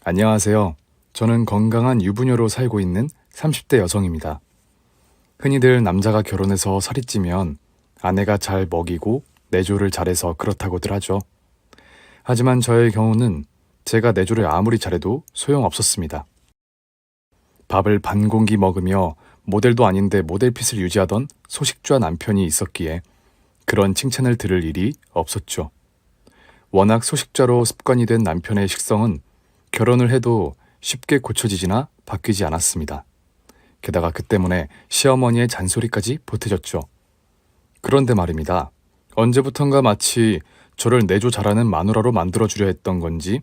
안녕하세요. 저는 건강한 유부녀로 살고 있는 30대 여성입니다. 흔히들 남자가 결혼해서 살이 찌면 아내가 잘 먹이고 내조를 잘해서 그렇다고들 하죠. 하지만 저의 경우는 제가 내조를 아무리 잘해도 소용없었습니다. 밥을 반 공기 먹으며 모델도 아닌데 모델핏을 유지하던 소식좌 남편이 있었기에 그런 칭찬을 들을 일이 없었죠. 워낙 소식좌로 습관이 된 남편의 식성은 결혼을 해도 쉽게 고쳐지지나 바뀌지 않았습니다. 게다가 그 때문에 시어머니의 잔소리까지 보태졌죠. 그런데 말입니다. 언제부턴가 마치 저를 내조 잘하는 마누라로 만들어주려 했던 건지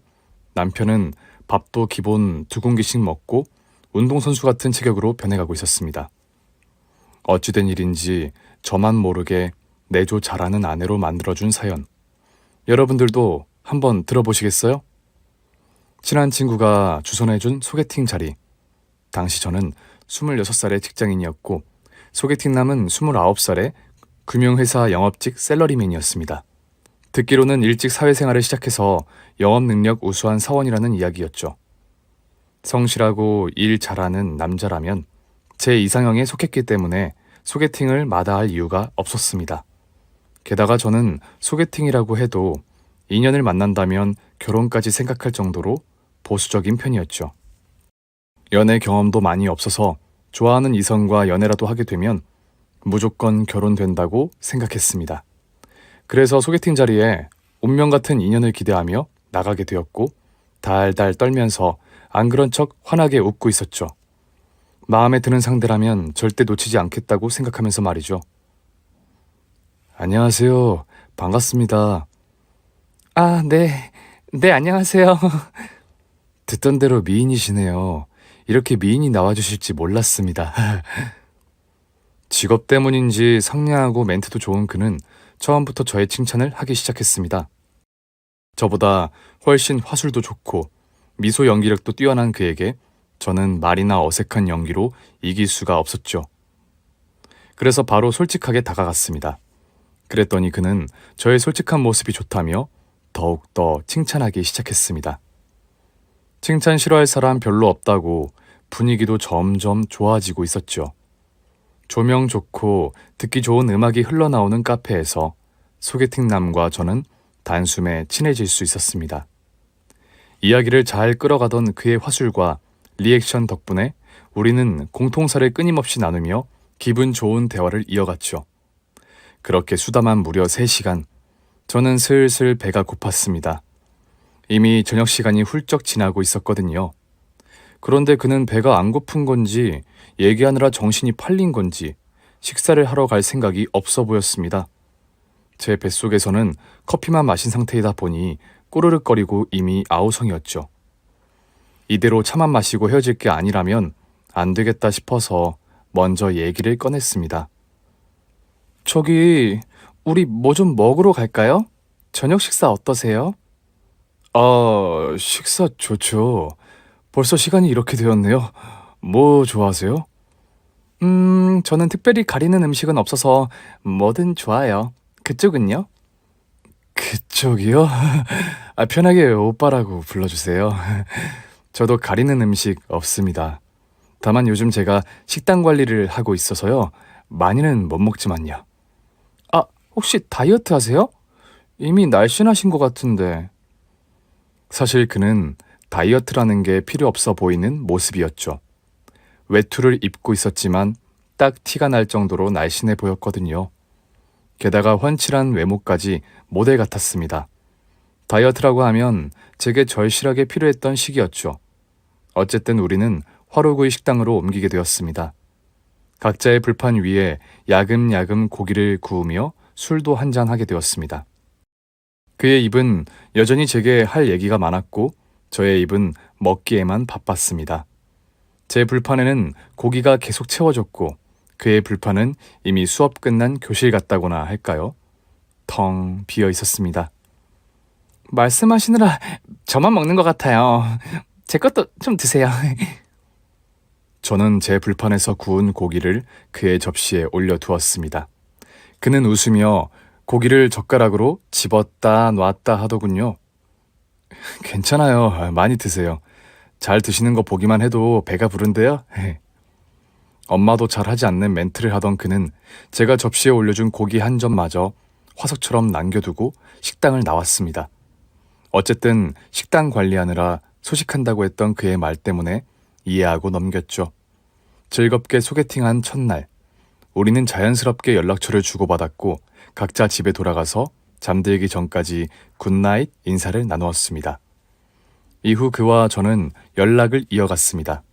남편은 밥도 기본 2공기씩 먹고 운동선수 같은 체격으로 변해가고 있었습니다. 어찌된 일인지 저만 모르게 내조 잘하는 아내로 만들어준 사연. 여러분들도 한번 들어보시겠어요? 친한 친구가 주선해준 소개팅 자리. 당시 저는 26살의 직장인이었고 소개팅남은 29살의 금융회사 영업직 샐러리맨이었습니다. 듣기로는 일찍 사회생활을 시작해서 영업 능력 우수한 사원이라는 이야기였죠. 성실하고 일 잘하는 남자라면 제 이상형에 속했기 때문에 소개팅을 마다할 이유가 없었습니다. 게다가 저는 소개팅이라고 해도 인연을 만난다면 결혼까지 생각할 정도로 보수적인 편이었죠. 연애 경험도 많이 없어서 좋아하는 이성과 연애라도 하게 되면 무조건 결혼된다고 생각했습니다. 그래서 소개팅 자리에 운명 같은 인연을 기대하며 나가게 되었고 달달 떨면서 안 그런 척 환하게 웃고 있었죠. 마음에 드는 상대라면 절대 놓치지 않겠다고 생각하면서 말이죠. 안녕하세요. 반갑습니다. 아, 네. 네, 안녕하세요. 듣던 대로 미인이시네요. 이렇게 미인이 나와주실지 몰랐습니다. 직업 때문인지 상냥하고 멘트도 좋은 그는 처음부터 저의 칭찬을 하기 시작했습니다. 저보다 훨씬 화술도 좋고 미소 연기력도 뛰어난 그에게 저는 말이나 어색한 연기로 이길 수가 없었죠. 그래서 바로 솔직하게 다가갔습니다. 그랬더니 그는 저의 솔직한 모습이 좋다며 더욱더 칭찬하기 시작했습니다. 칭찬 싫어할 사람 별로 없다고 분위기도 점점 좋아지고 있었죠. 조명 좋고 듣기 좋은 음악이 흘러나오는 카페에서 소개팅남과 저는 단숨에 친해질 수 있었습니다. 이야기를 잘 끌어가던 그의 화술과 리액션 덕분에 우리는 공통사를 끊임없이 나누며 기분 좋은 대화를 이어갔죠. 그렇게 수다만 무려 3시간. 저는 슬슬 배가 고팠습니다. 이미 저녁 시간이 훌쩍 지나고 있었거든요. 그런데 그는 배가 안 고픈 건지 얘기하느라 정신이 팔린 건지 식사를 하러 갈 생각이 없어 보였습니다. 제 뱃속에서는 커피만 마신 상태이다 보니 꼬르륵거리고 이미 아우성이었죠. 이대로 차만 마시고 헤어질 게 아니라면 안 되겠다 싶어서 먼저 얘기를 꺼냈습니다. 저기 우리 뭐 좀 먹으러 갈까요? 저녁 식사 어떠세요? 식사 좋죠. 벌써 시간이 이렇게 되었네요. 뭐 좋아하세요? 저는 특별히 가리는 음식은 없어서 뭐든 좋아요. 그쪽은요? 그쪽이요? 편하게 오빠라고 불러주세요. 저도 가리는 음식 없습니다. 다만 요즘 제가 식단 관리를 하고 있어서요. 많이는 못 먹지만요. 아, 혹시 다이어트 하세요? 이미 날씬하신 것 같은데. 사실 그는 다이어트라는 게 필요 없어 보이는 모습이었죠. 외투를 입고 있었지만 딱 티가 날 정도로 날씬해 보였거든요. 게다가 훤칠한 외모까지 모델 같았습니다. 다이어트라고 하면 제게 절실하게 필요했던 시기였죠. 어쨌든 우리는 화로구이 식당으로 옮기게 되었습니다. 각자의 불판 위에 야금야금 고기를 구우며 술도 한잔하게 되었습니다. 그의 입은 여전히 제게 할 얘기가 많았고 저의 입은 먹기에만 바빴습니다. 제 불판에는 고기가 계속 채워졌고 그의 불판은 이미 수업 끝난 교실 같다고나 할까요? 텅 비어 있었습니다. 말씀하시느라 저만 먹는 것 같아요. 제 것도 좀 드세요. 저는 제 불판에서 구운 고기를 그의 접시에 올려두었습니다. 그는 웃으며 고기를 젓가락으로 집었다 놨다 하더군요. 괜찮아요. 많이 드세요. 잘 드시는 거 보기만 해도 배가 부른데요. 엄마도 잘 하지 않는 멘트를 하던 그는 제가 접시에 올려준 고기 한 점마저 화석처럼 남겨두고 식당을 나왔습니다. 어쨌든 식당 관리하느라 소식한다고 했던 그의 말 때문에 이해하고 넘겼죠. 즐겁게 소개팅한 첫날, 우리는 자연스럽게 연락처를 주고받았고 각자 집에 돌아가서 잠들기 전까지 굿나잇 인사를 나누었습니다. 이후 그와 저는 연락을 이어갔습니다.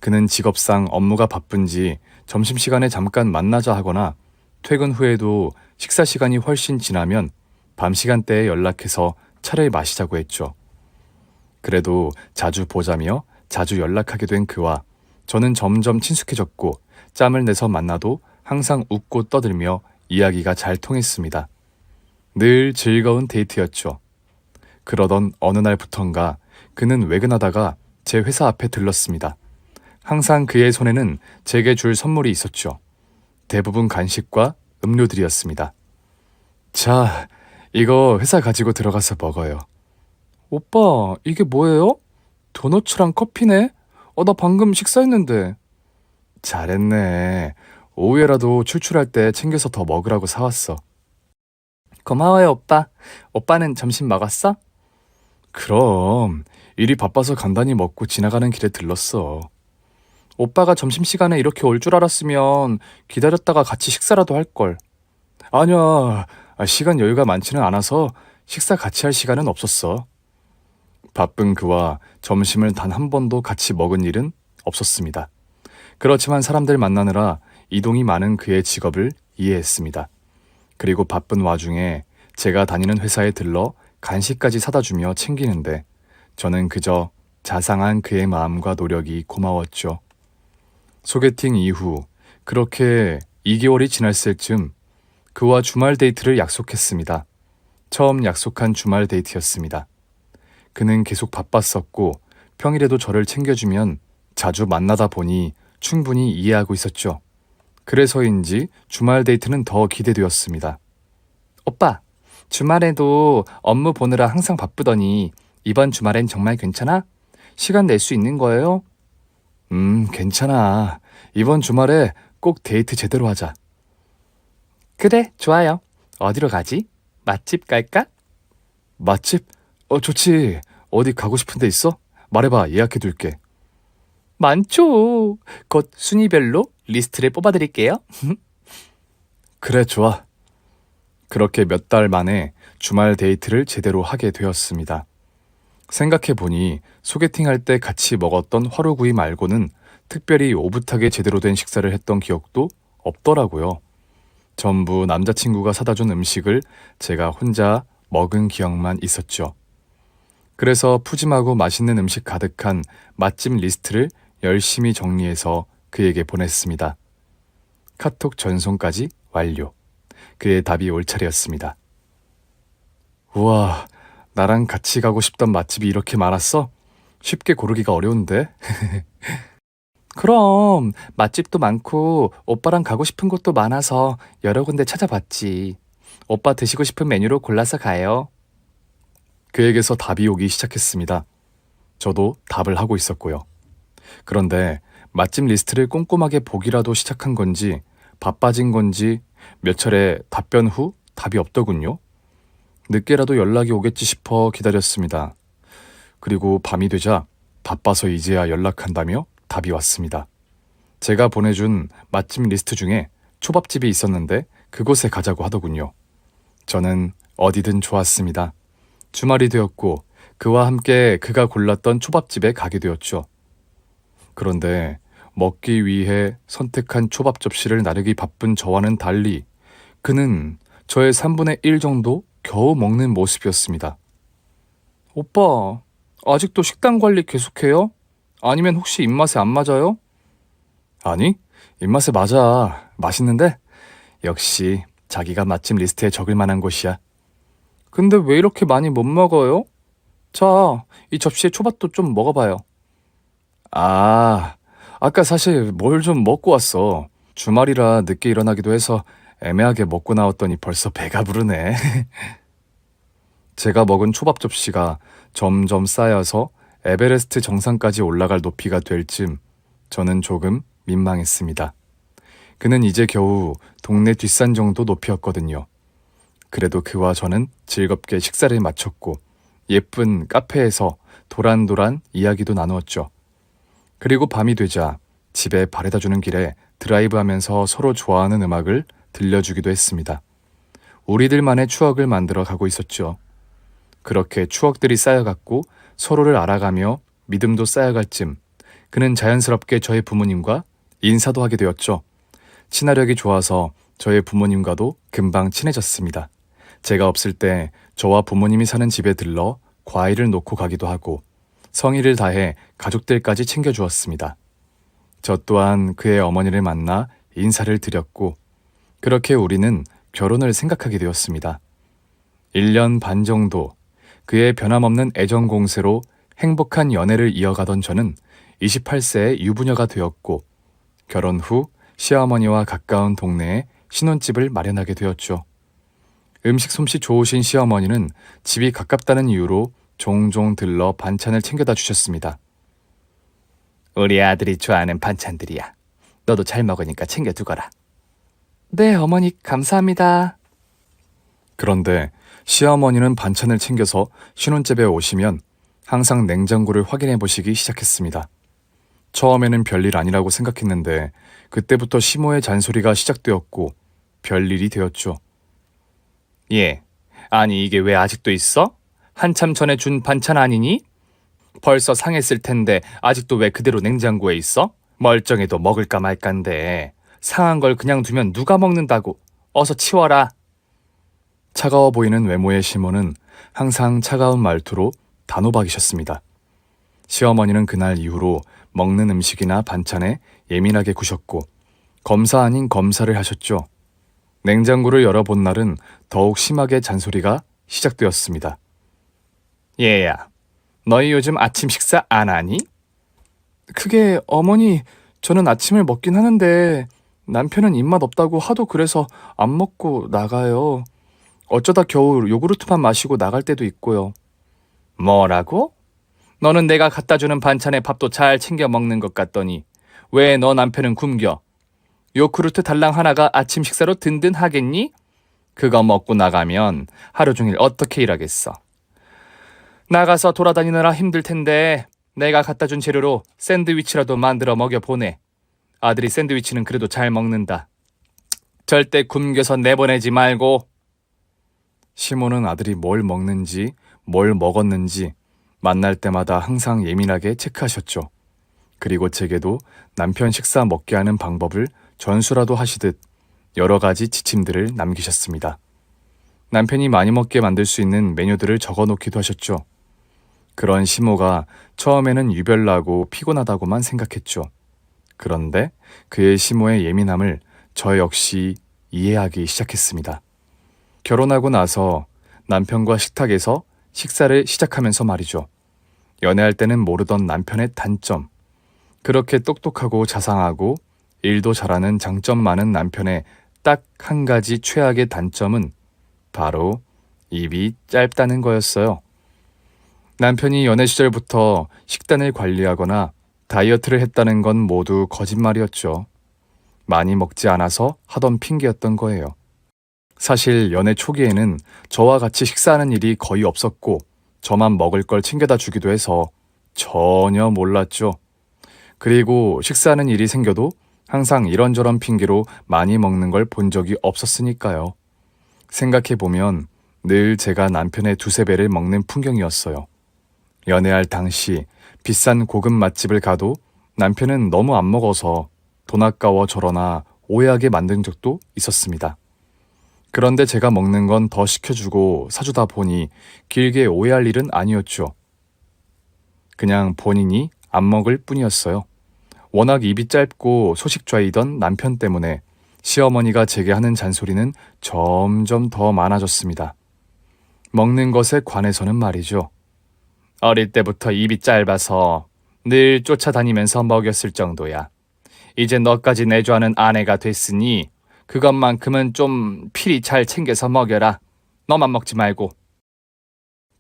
그는 직업상 업무가 바쁜지 점심시간에 잠깐 만나자 하거나 퇴근 후에도 식사 시간이 훨씬 지나면 밤 시간대에 연락해서 차를 마시자고 했죠. 그래도 자주 보자며 자주 연락하게 된 그와 저는 점점 친숙해졌고 짬을 내서 만나도 항상 웃고 떠들며 이야기가 잘 통했습니다. 늘 즐거운 데이트였죠. 그러던 어느 날부턴가 그는 외근하다가 제 회사 앞에 들렀습니다. 항상 그의 손에는 제게 줄 선물이 있었죠. 대부분 간식과 음료들이었습니다. 자, 이거 회사 가지고 들어가서 먹어요. 오빠, 이게 뭐예요? 도너츠랑 커피네? 나 방금 식사했는데. 잘했네. 오후에라도 출출할 때 챙겨서 더 먹으라고 사왔어. 고마워요, 오빠. 오빠는 점심 먹었어? 그럼, 일이 바빠서 간단히 먹고 지나가는 길에 들렀어. 오빠가 점심시간에 이렇게 올 줄 알았으면 기다렸다가 같이 식사라도 할걸. 아니야, 시간 여유가 많지는 않아서 식사 같이 할 시간은 없었어. 바쁜 그와 점심을 단 한 번도 같이 먹은 일은 없었습니다. 그렇지만 사람들 만나느라 이동이 많은 그의 직업을 이해했습니다. 그리고 바쁜 와중에 제가 다니는 회사에 들러 간식까지 사다 주며 챙기는데 저는 그저 자상한 그의 마음과 노력이 고마웠죠. 소개팅 이후 그렇게 2개월이 지났을 즈음 그와 주말 데이트를 약속했습니다. 처음 약속한 주말 데이트였습니다. 그는 계속 바빴었고 평일에도 저를 챙겨주면 자주 만나다 보니 충분히 이해하고 있었죠. 그래서인지 주말 데이트는 더 기대되었습니다. 오빠, 주말에도 업무 보느라 항상 바쁘더니 이번 주말엔 정말 괜찮아? 시간 낼 수 있는 거예요? 괜찮아. 이번 주말에 꼭 데이트 제대로 하자. 그래, 좋아요. 어디로 가지? 맛집 갈까? 맛집? 좋지. 어디 가고 싶은 데 있어? 말해봐, 예약해둘게. 많죠. 곧 순위별로 리스트를 뽑아드릴게요. 그래, 좋아. 그렇게 몇 달 만에 주말 데이트를 제대로 하게 되었습니다. 생각해보니 소개팅할 때 같이 먹었던 화로구이 말고는 특별히 오붓하게 제대로 된 식사를 했던 기억도 없더라고요. 전부 남자친구가 사다 준 음식을 제가 혼자 먹은 기억만 있었죠. 그래서 푸짐하고 맛있는 음식 가득한 맛집 리스트를 열심히 정리해서 그에게 보냈습니다. 카톡 전송까지 완료. 그의 답이 올 차례였습니다. 우와, 나랑 같이 가고 싶던 맛집이 이렇게 많았어? 쉽게 고르기가 어려운데? 그럼 맛집도 많고 오빠랑 가고 싶은 곳도 많아서 여러 군데 찾아봤지. 오빠 드시고 싶은 메뉴로 골라서 가요. 그에게서 답이 오기 시작했습니다. 저도 답을 하고 있었고요. 그런데 맛집 리스트를 꼼꼼하게 보기라도 시작한 건지 바빠진 건지 몇 차례 답변 후 답이 없더군요. 늦게라도 연락이 오겠지 싶어 기다렸습니다. 그리고 밤이 되자 바빠서 이제야 연락한다며 답이 왔습니다. 제가 보내준 맛집 리스트 중에 초밥집이 있었는데 그곳에 가자고 하더군요. 저는 어디든 좋았습니다. 주말이 되었고 그와 함께 그가 골랐던 초밥집에 가게 되었죠. 그런데 먹기 위해 선택한 초밥 접시를 나르기 바쁜 저와는 달리 그는 저의 3분의 1 정도 겨우 먹는 모습이었습니다. 오빠, 아직도 식단 관리 계속해요? 아니면 혹시 입맛에 안 맞아요? 아니, 입맛에 맞아. 맛있는데? 역시 자기가 맛집 리스트에 적을 만한 곳이야. 근데 왜 이렇게 많이 못 먹어요? 자, 이 접시에 초밥도 좀 먹어봐요. 아까 사실 뭘 좀 먹고 왔어. 주말이라 늦게 일어나기도 해서 애매하게 먹고 나왔더니 벌써 배가 부르네. 제가 먹은 초밥 접시가 점점 쌓여서 에베레스트 정상까지 올라갈 높이가 될 쯤 저는 조금 민망했습니다. 그는 이제 겨우 동네 뒷산 정도 높이였거든요. 그래도 그와 저는 즐겁게 식사를 마쳤고 예쁜 카페에서 도란도란 이야기도 나누었죠. 그리고 밤이 되자 집에 바래다주는 길에 드라이브하면서 서로 좋아하는 음악을 들려주기도 했습니다. 우리들만의 추억을 만들어 가고 있었죠. 그렇게 추억들이 쌓여갔고 서로를 알아가며 믿음도 쌓여갈 쯤 그는 자연스럽게 저의 부모님과 인사도 하게 되었죠. 친화력이 좋아서 저의 부모님과도 금방 친해졌습니다. 제가 없을 때 저와 부모님이 사는 집에 들러 과일을 놓고 가기도 하고 성의를 다해 가족들까지 챙겨주었습니다. 저 또한 그의 어머니를 만나 인사를 드렸고 그렇게 우리는 결혼을 생각하게 되었습니다. 1년 반 정도 그의 변함없는 애정 공세로 행복한 연애를 이어가던 저는 28세에 유부녀가 되었고 결혼 후 시어머니와 가까운 동네에 신혼집을 마련하게 되었죠. 음식 솜씨 좋으신 시어머니는 집이 가깝다는 이유로 종종 들러 반찬을 챙겨다 주셨습니다. 우리 아들이 좋아하는 반찬들이야. 너도 잘 먹으니까 챙겨두거라. 네, 어머니 감사합니다. 그런데 시어머니는 반찬을 챙겨서 신혼집에 오시면 항상 냉장고를 확인해 보시기 시작했습니다. 처음에는 별일 아니라고 생각했는데 그때부터 시모의 잔소리가 시작되었고 별일이 되었죠. 예, 아니 이게 왜 아직도 있어? 한참 전에 준 반찬 아니니? 벌써 상했을 텐데 아직도 왜 그대로 냉장고에 있어? 멀쩡해도 먹을까 말까인데 상한 걸 그냥 두면 누가 먹는다고. 어서 치워라. 차가워 보이는 외모의 시모는 항상 차가운 말투로 단호박이셨습니다. 시어머니는 그날 이후로 먹는 음식이나 반찬에 예민하게 구셨고 검사 아닌 검사를 하셨죠. 냉장고를 열어본 날은 더욱 심하게 잔소리가 시작되었습니다. 얘야, 너희 요즘 아침 식사 안 하니? 그게 어머니, 저는 아침을 먹긴 하는데 남편은 입맛 없다고 하도 그래서 안 먹고 나가요. 어쩌다 겨우 요구르트만 마시고 나갈 때도 있고요. 뭐라고? 너는 내가 갖다 주는 반찬에 밥도 잘 챙겨 먹는 것 같더니 왜 너 남편은 굶겨? 요구르트 달랑 하나가 아침 식사로 든든하겠니? 그거 먹고 나가면 하루 종일 어떻게 일하겠어? 나가서 돌아다니느라 힘들 텐데 내가 갖다 준 재료로 샌드위치라도 만들어 먹여보내. 아들이 샌드위치는 그래도 잘 먹는다. 절대 굶겨서 내보내지 말고. 시모는 아들이 뭘 먹는지, 뭘 먹었는지 만날 때마다 항상 예민하게 체크하셨죠. 그리고 제게도 남편 식사 먹게 하는 방법을 전수라도 하시듯 여러 가지 지침들을 남기셨습니다. 남편이 많이 먹게 만들 수 있는 메뉴들을 적어놓기도 하셨죠. 그런 시모가 처음에는 유별나고 피곤하다고만 생각했죠. 그런데 그의 시모의 예민함을 저 역시 이해하기 시작했습니다. 결혼하고 나서 남편과 식탁에서 식사를 시작하면서 말이죠. 연애할 때는 모르던 남편의 단점, 그렇게 똑똑하고 자상하고 일도 잘하는 장점 많은 남편의 딱 한 가지 최악의 단점은 바로 입이 짧다는 거였어요. 남편이 연애 시절부터 식단을 관리하거나 다이어트를 했다는 건 모두 거짓말이었죠. 많이 먹지 않아서 하던 핑계였던 거예요. 사실 연애 초기에는 저와 같이 식사하는 일이 거의 없었고 저만 먹을 걸 챙겨다 주기도 해서 전혀 몰랐죠. 그리고 식사하는 일이 생겨도 항상 이런저런 핑계로 많이 먹는 걸 본 적이 없었으니까요. 생각해보면 늘 제가 남편의 두세 배를 먹는 풍경이었어요. 연애할 당시 비싼 고급 맛집을 가도 남편은 너무 안 먹어서 돈 아까워 저러나 오해하게 만든 적도 있었습니다. 그런데 제가 먹는 건 더 시켜주고 사주다 보니 길게 오해할 일은 아니었죠. 그냥 본인이 안 먹을 뿐이었어요. 워낙 입이 짧고 소식좌이던 남편 때문에 시어머니가 제게 하는 잔소리는 점점 더 많아졌습니다. 먹는 것에 관해서는 말이죠. 어릴 때부터 입이 짧아서 늘 쫓아다니면서 먹였을 정도야. 이제 너까지 내조하는 아내가 됐으니 그것만큼은 좀 필히 잘 챙겨서 먹여라. 너만 먹지 말고.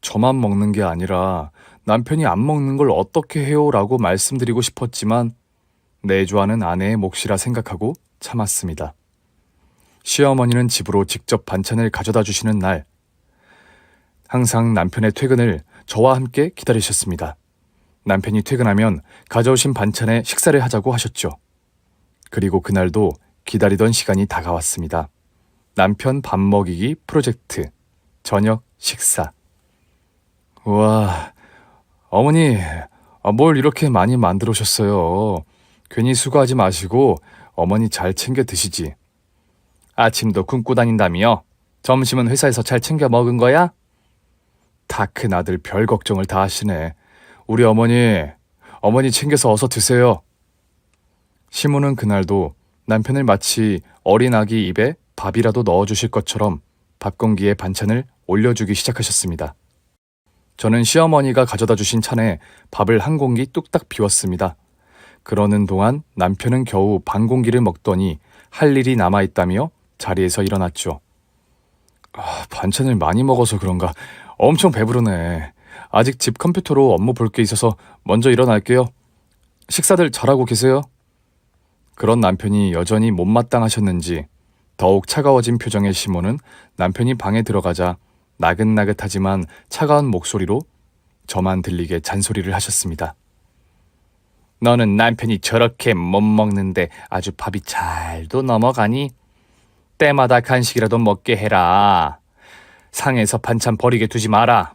저만 먹는 게 아니라 남편이 안 먹는 걸 어떻게 해요? 라고 말씀드리고 싶었지만 내조하는 아내의 몫이라 생각하고 참았습니다. 시어머니는 집으로 직접 반찬을 가져다 주시는 날, 항상 남편의 퇴근을 저와 함께 기다리셨습니다. 남편이 퇴근하면 가져오신 반찬에 식사를 하자고 하셨죠. 그리고 그날도 기다리던 시간이 다가왔습니다. 남편 밥 먹이기 프로젝트, 저녁 식사. 우와, 어머니, 뭘 이렇게 많이 만들어 오셨어요. 괜히 수고하지 마시고 어머니 잘 챙겨 드시지. 아침도 굶고 다닌다며? 점심은 회사에서 잘 챙겨 먹은 거야? 다 큰 아들 별 걱정을 다 하시네. 우리 어머니 챙겨서 어서 드세요. 시모는 그날도 남편을 마치 어린아기 입에 밥이라도 넣어주실 것처럼 밥 공기에 반찬을 올려주기 시작하셨습니다. 저는 시어머니가 가져다 주신 찬에 밥을 한 공기 뚝딱 비웠습니다. 그러는 동안 남편은 겨우 반 공기를 먹더니 할 일이 남아있다며 자리에서 일어났죠. 반찬을 많이 먹어서 그런가 엄청 배부르네. 아직 집 컴퓨터로 업무 볼 게 있어서 먼저 일어날게요. 식사들 잘하고 계세요? 그런 남편이 여전히 못마땅하셨는지 더욱 차가워진 표정의 시모는 남편이 방에 들어가자 나긋나긋하지만 차가운 목소리로 저만 들리게 잔소리를 하셨습니다. 너는 남편이 저렇게 못 먹는데 아주 밥이 잘도 넘어가니? 때마다 간식이라도 먹게 해라. 상해서 반찬 버리게 두지 마라.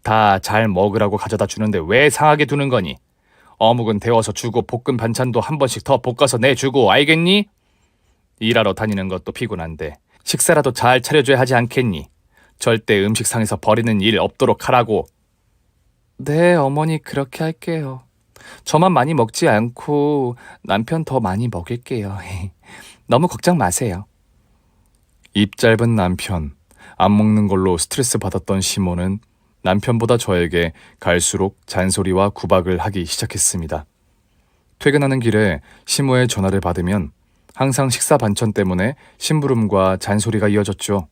다 잘 먹으라고 가져다 주는데 왜 상하게 두는 거니? 어묵은 데워서 주고 볶은 반찬도 한 번씩 더 볶아서 내주고, 알겠니? 일하러 다니는 것도 피곤한데 식사라도 잘 차려줘야 하지 않겠니? 절대 음식 상해서 버리는 일 없도록 하라고. 네, 어머니 그렇게 할게요. 저만 많이 먹지 않고 남편 더 많이 먹일게요. 너무 걱정 마세요. 입 짧은 남편, 안 먹는 걸로 스트레스 받았던 시모는 남편보다 저에게 갈수록 잔소리와 구박을 하기 시작했습니다. 퇴근하는 길에 시모의 전화를 받으면 항상 식사 반찬 때문에 심부름과 잔소리가 이어졌죠.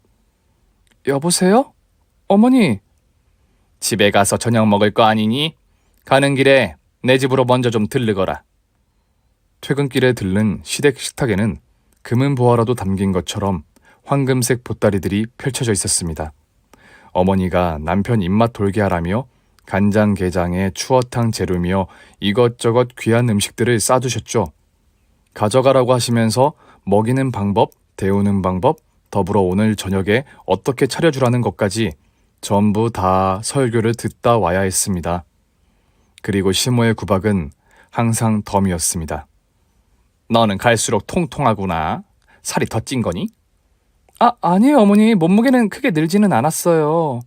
여보세요? 어머니. 집에 가서 저녁 먹을 거 아니니? 가는 길에 내 집으로 먼저 좀 들르거라. 퇴근길에 들른 시댁 식탁에는 금은보화라도 담긴 것처럼 황금색 보따리들이 펼쳐져 있었습니다. 어머니가 남편 입맛 돌게 하라며 간장게장에 추어탕 재료며 이것저것 귀한 음식들을 싸두셨죠. 가져가라고 하시면서 먹이는 방법, 데우는 방법, 더불어 오늘 저녁에 어떻게 차려주라는 것까지 전부 다 설교를 듣다 와야 했습니다. 그리고 시모의 구박은 항상 덤이었습니다. 너는 갈수록 통통하구나. 살이 더 찐 거니? 아니에요, 어머니. 몸무게는 크게 늘지는 않았어요.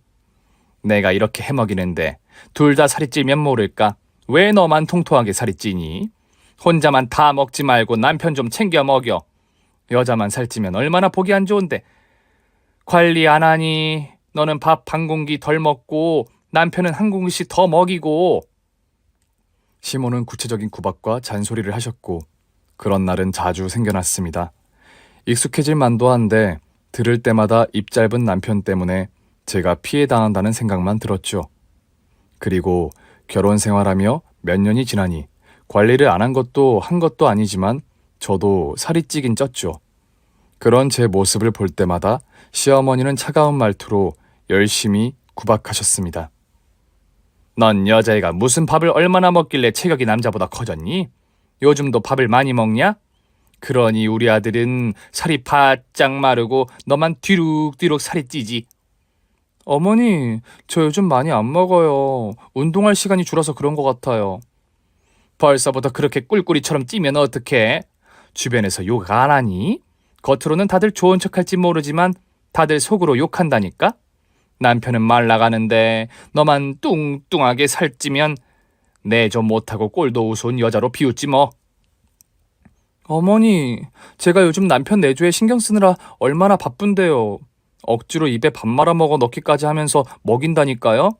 내가 이렇게 해먹이는데 둘 다 살이 찌면 모를까? 왜 너만 통통하게 살이 찌니? 혼자만 다 먹지 말고 남편 좀 챙겨 먹여. 여자만 살찌면 얼마나 보기 안 좋은데. 관리 안 하니? 너는 밥 반 공기 덜 먹고 남편은 한 공기씩 더 먹이고. 시모는 구체적인 구박과 잔소리를 하셨고 그런 날은 자주 생겨났습니다. 익숙해질 만도 한데 들을 때마다 입 짧은 남편 때문에 제가 피해당한다는 생각만 들었죠. 그리고 결혼 생활하며 몇 년이 지나니 관리를 안 한 것도 한 것도 아니지만 저도 살이 찌긴 쪘죠. 그런 제 모습을 볼 때마다 시어머니는 차가운 말투로 열심히 구박하셨습니다. 넌 여자애가 무슨 밥을 얼마나 먹길래 체격이 남자보다 커졌니? 요즘도 밥을 많이 먹냐? 그러니 우리 아들은 살이 바짝 마르고 너만 뒤룩뒤룩 살이 찌지. 어머니, 저 요즘 많이 안 먹어요. 운동할 시간이 줄어서 그런 것 같아요. 벌써부터 그렇게 꿀꿀이처럼 찌면 어떡해? 주변에서 욕 안 하니? 겉으로는 다들 좋은 척할지 모르지만 다들 속으로 욕한다니까? 남편은 말라가는데 너만 뚱뚱하게 살찌면 내조 못하고 꼴도 우스운 여자로 비웃지 뭐. 어머니, 제가 요즘 남편 내조에 신경 쓰느라 얼마나 바쁜데요. 억지로 입에 밥 말아 먹어 넣기까지 하면서 먹인다니까요.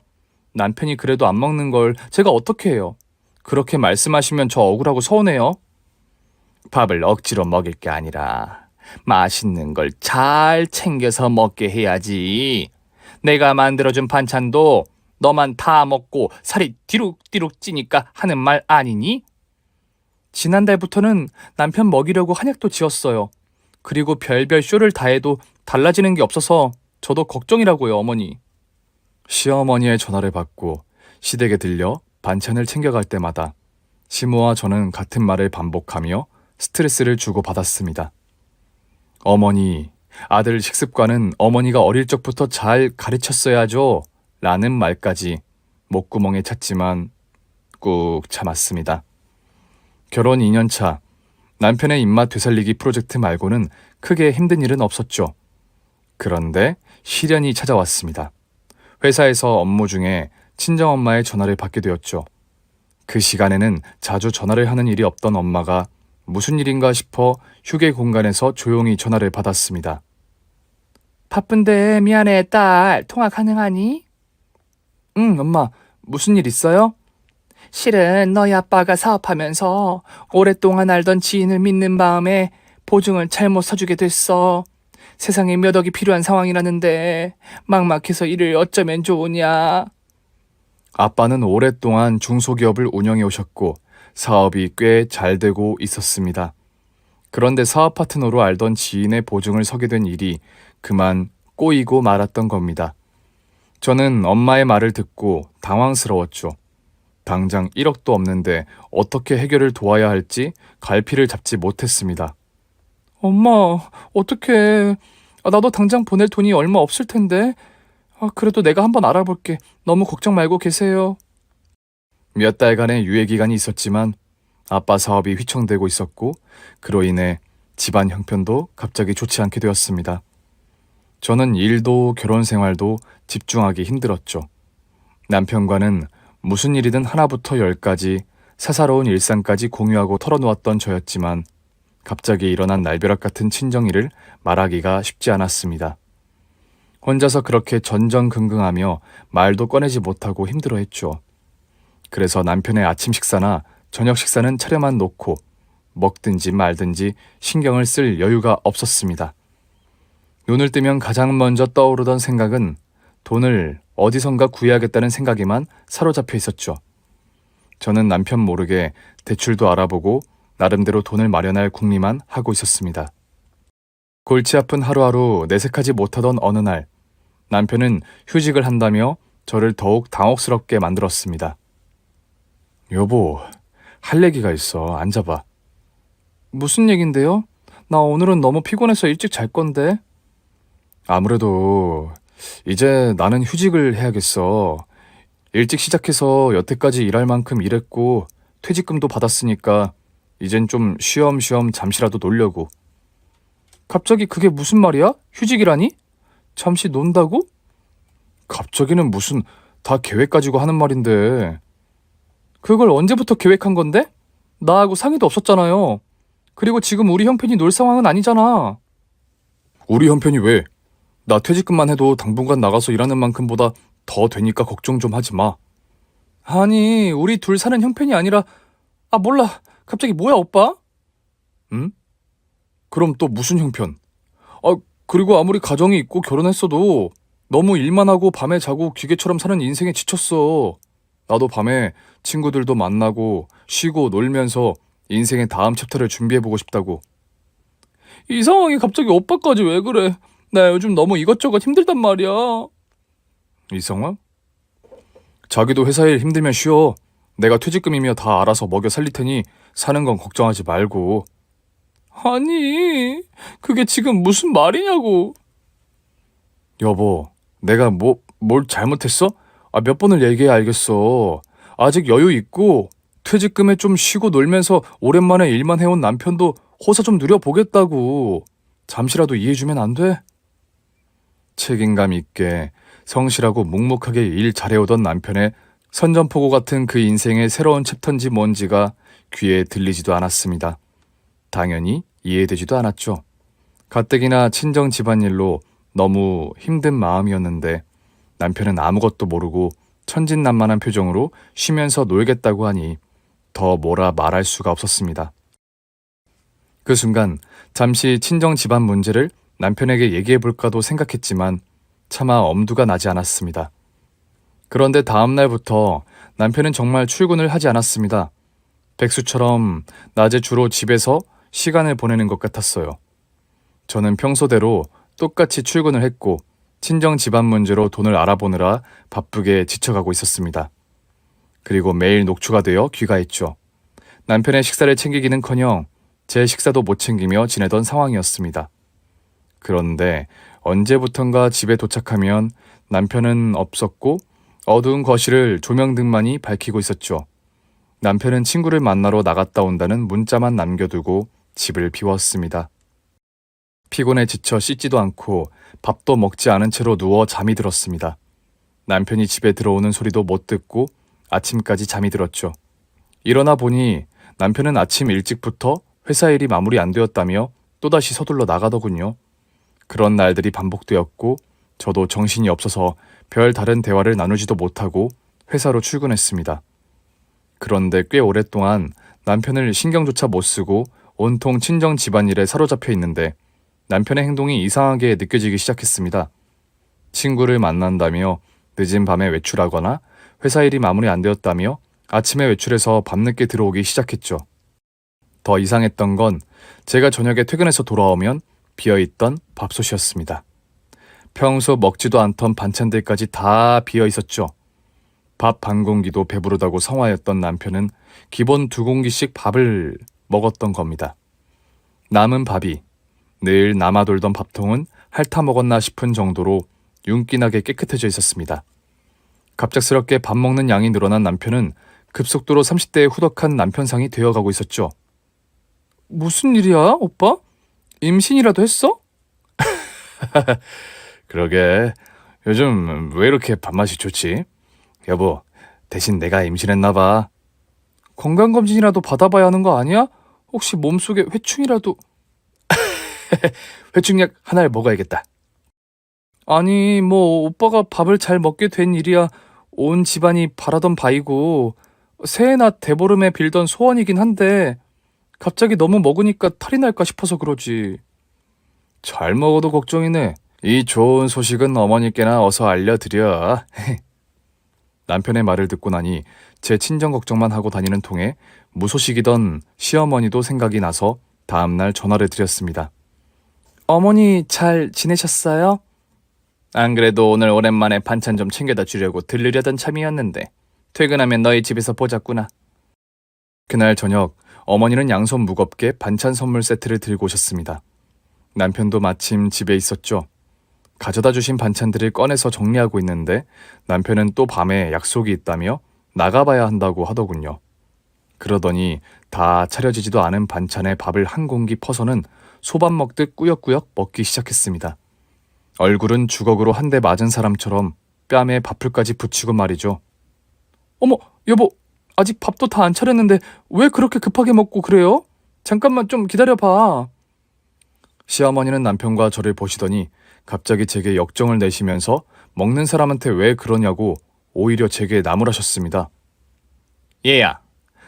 남편이 그래도 안 먹는 걸 제가 어떻게 해요? 그렇게 말씀하시면 저 억울하고 서운해요. 밥을 억지로 먹일 게 아니라 맛있는 걸 잘 챙겨서 먹게 해야지. 내가 만들어준 반찬도 너만 다 먹고 살이 뒤룩뒤룩 찌니까 하는 말 아니니? 지난달부터는 남편 먹이려고 한약도 지었어요. 그리고 별별 쇼를 다 해도 달라지는 게 없어서 저도 걱정이라고요, 어머니. 시어머니의 전화를 받고 시댁에 들려 반찬을 챙겨갈 때마다 시모와 저는 같은 말을 반복하며 스트레스를 주고받았습니다. 어머니, 아들 식습관은 어머니가 어릴 적부터 잘 가르쳤어야죠. 라는 말까지 목구멍에 찼지만 꾹 참았습니다. 결혼 2년 차, 남편의 입맛 되살리기 프로젝트 말고는 크게 힘든 일은 없었죠. 그런데 시련이 찾아왔습니다. 회사에서 업무 중에 친정엄마의 전화를 받게 되었죠. 그 시간에는 자주 전화를 하는 일이 없던 엄마가 무슨 일인가 싶어 휴게 공간에서 조용히 전화를 받았습니다. 바쁜데 미안해, 딸. 통화 가능하니? 응, 엄마. 무슨 일 있어요? 실은 너희 아빠가 사업하면서 오랫동안 알던 지인을 믿는 마음에 보증을 잘못 서주게 됐어. 세상에 몇 억이 필요한 상황이라는데 막막해서 이를 어쩌면 좋으냐. 아빠는 오랫동안 중소기업을 운영해 오셨고 사업이 꽤 잘 되고 있었습니다. 그런데 사업 파트너로 알던 지인의 보증을 서게 된 일이 그만 꼬이고 말았던 겁니다. 저는 엄마의 말을 듣고 당황스러웠죠. 당장 1억도 없는데 어떻게 해결을 도와야 할지 갈피를 잡지 못했습니다. 엄마, 어떡해. 나도 당장 보낼 돈이 얼마 없을 텐데. 그래도 내가 한번 알아볼게. 너무 걱정 말고 계세요. 몇 달간의 유예 기간이 있었지만 아빠 사업이 휘청되고 있었고 그로 인해 집안 형편도 갑자기 좋지 않게 되었습니다. 저는 일도 결혼 생활도 집중하기 힘들었죠. 남편과는 무슨 일이든 하나부터 열까지 사사로운 일상까지 공유하고 털어놓았던 저였지만 갑자기 일어난 날벼락 같은 친정일을 말하기가 쉽지 않았습니다. 혼자서 그렇게 전전긍긍하며 말도 꺼내지 못하고 힘들어했죠. 그래서 남편의 아침 식사나 저녁 식사는 차려만 놓고 먹든지 말든지 신경을 쓸 여유가 없었습니다. 눈을 뜨면 가장 먼저 떠오르던 생각은 돈을 어디선가 구해야겠다는 생각에만 사로잡혀 있었죠. 저는 남편 모르게 대출도 알아보고 나름대로 돈을 마련할 궁리만 하고 있었습니다. 골치 아픈 하루하루 내색하지 못하던 어느 날, 남편은 휴직을 한다며 저를 더욱 당혹스럽게 만들었습니다. 여보, 할 얘기가 있어. 앉아봐. 무슨 얘긴데요? 나 오늘은 너무 피곤해서 일찍 잘 건데. 아무래도 이제 나는 휴직을 해야겠어. 일찍 시작해서 여태까지 일할 만큼 일했고 퇴직금도 받았으니까 이젠 좀 쉬엄쉬엄 잠시라도 놀려고. 갑자기 그게 무슨 말이야? 휴직이라니? 잠시 논다고? 갑자기는 무슨 다 계획 가지고 하는 말인데. 그걸 언제부터 계획한 건데? 나하고 상의도 없었잖아요. 그리고 지금 우리 형편이 놀 상황은 아니잖아. 우리 형편이 왜? 나 퇴직금만 해도 당분간 나가서 일하는 만큼보다 더 되니까 걱정 좀 하지 마. 아니, 우리 둘 사는 형편이 아니라, 몰라. 갑자기 뭐야, 오빠? 응? 그럼 또 무슨 형편? 그리고 아무리 가정이 있고 결혼했어도 너무 일만 하고 밤에 자고 기계처럼 사는 인생에 지쳤어. 나도 밤에 친구들도 만나고 쉬고 놀면서 인생의 다음 챕터를 준비해보고 싶다고. 이 상황에 갑자기 오빠까지 왜 그래? 나 요즘 너무 이것저것 힘들단 말이야. 이 상황? 자기도 회사 일 힘들면 쉬어. 내가 퇴직금이며 다 알아서 먹여 살릴 테니 사는 건 걱정하지 말고. 아니, 그게 지금 무슨 말이냐고. 여보, 내가 뭘 잘못했어? 몇 번을 얘기해 알겠어. 아직 여유 있고 퇴직금에 좀 쉬고 놀면서 오랜만에 일만 해온 남편도 호사 좀 누려보겠다고. 잠시라도 이해해주면 안 돼? 책임감 있게 성실하고 묵묵하게 일 잘해오던 남편의 선전포고 같은 그 인생의 새로운 챕터인지 뭔지가 귀에 들리지도 않았습니다. 당연히 이해되지도 않았죠. 가뜩이나 친정 집안일로 너무 힘든 마음이었는데 남편은 아무것도 모르고 천진난만한 표정으로 쉬면서 놀겠다고 하니 더 뭐라 말할 수가 없었습니다. 그 순간 잠시 친정 집안 문제를 남편에게 얘기해볼까도 생각했지만 차마 엄두가 나지 않았습니다. 그런데 다음 날부터 남편은 정말 출근을 하지 않았습니다. 백수처럼 낮에 주로 집에서 시간을 보내는 것 같았어요. 저는 평소대로 똑같이 출근을 했고 친정 집안 문제로 돈을 알아보느라 바쁘게 지쳐가고 있었습니다. 그리고 매일 녹초가 되어 귀가했죠. 남편의 식사를 챙기기는커녕 제 식사도 못 챙기며 지내던 상황이었습니다. 그런데 언제부턴가 집에 도착하면 남편은 없었고 어두운 거실을 조명등만이 밝히고 있었죠. 남편은 친구를 만나러 나갔다 온다는 문자만 남겨두고 집을 비웠습니다. 피곤해 지쳐 씻지도 않고 밥도 먹지 않은 채로 누워 잠이 들었습니다. 남편이 집에 들어오는 소리도 못 듣고 아침까지 잠이 들었죠. 일어나 보니 남편은 아침 일찍부터 회사 일이 마무리 안 되었다며 또다시 서둘러 나가더군요. 그런 날들이 반복되었고 저도 정신이 없어서 별 다른 대화를 나누지도 못하고 회사로 출근했습니다. 그런데 꽤 오랫동안 남편을 신경조차 못 쓰고 온통 친정 집안일에 사로잡혀 있는데 남편의 행동이 이상하게 느껴지기 시작했습니다. 친구를 만난다며 늦은 밤에 외출하거나 회사 일이 마무리 안 되었다며 아침에 외출해서 밤늦게 들어오기 시작했죠. 더 이상했던 건 제가 저녁에 퇴근해서 돌아오면 비어있던 밥솥이었습니다. 평소 먹지도 않던 반찬들까지 다 비어 있었죠. 밥 반 공기도 배부르다고 성화였던 남편은 기본 2공기씩 밥을 먹었던 겁니다. 남은 밥이 늘 남아돌던 밥통은 핥아 먹었나 싶은 정도로 윤기나게 깨끗해져 있었습니다. 갑작스럽게 밥 먹는 양이 늘어난 남편은 급속도로 30대의 후덕한 남편상이 되어가고 있었죠. 무슨 일이야, 오빠? 임신이라도 했어? 그러게, 요즘 왜 이렇게 밥맛이 좋지? 여보, 대신 내가 임신했나 봐. 건강검진이라도 받아봐야 하는 거 아니야? 혹시 몸속에 회충이라도... 회충약 하나를 먹어야겠다. 아니, 뭐 오빠가 밥을 잘 먹게 된 일이야 온 집안이 바라던 바이고 새해나 대보름에 빌던 소원이긴 한데 갑자기 너무 먹으니까 탈이 날까 싶어서 그러지. 잘 먹어도 걱정이네. 이 좋은 소식은 어머니께나 어서 알려드려. 남편의 말을 듣고 나니 제 친정 걱정만 하고 다니는 통에 무소식이던 시어머니도 생각이 나서 다음날 전화를 드렸습니다. 어머니 잘 지내셨어요? 안 그래도 오늘 오랜만에 반찬 좀 챙겨다 주려고 들르려던 참이었는데 퇴근하면 너희 집에서 보자꾸나. 그날 저녁 어머니는 양손 무겁게 반찬 선물 세트를 들고 오셨습니다. 남편도 마침 집에 있었죠. 가져다 주신 반찬들을 꺼내서 정리하고 있는데 남편은 또 밤에 약속이 있다며 나가봐야 한다고 하더군요. 그러더니 다 차려지지도 않은 반찬에 밥을 한 공기 퍼서는 소밥 먹듯 꾸역꾸역 먹기 시작했습니다. 얼굴은 주걱으로 한 대 맞은 사람처럼 뺨에 밥풀까지 붙이고 말이죠. 어머, 여보, 아직 밥도 다 안 차렸는데 왜 그렇게 급하게 먹고 그래요? 잠깐만 좀 기다려봐. 시어머니는 남편과 저를 보시더니 갑자기 제게 역정을 내시면서 먹는 사람한테 왜 그러냐고 오히려 제게 나무라셨습니다. 얘야,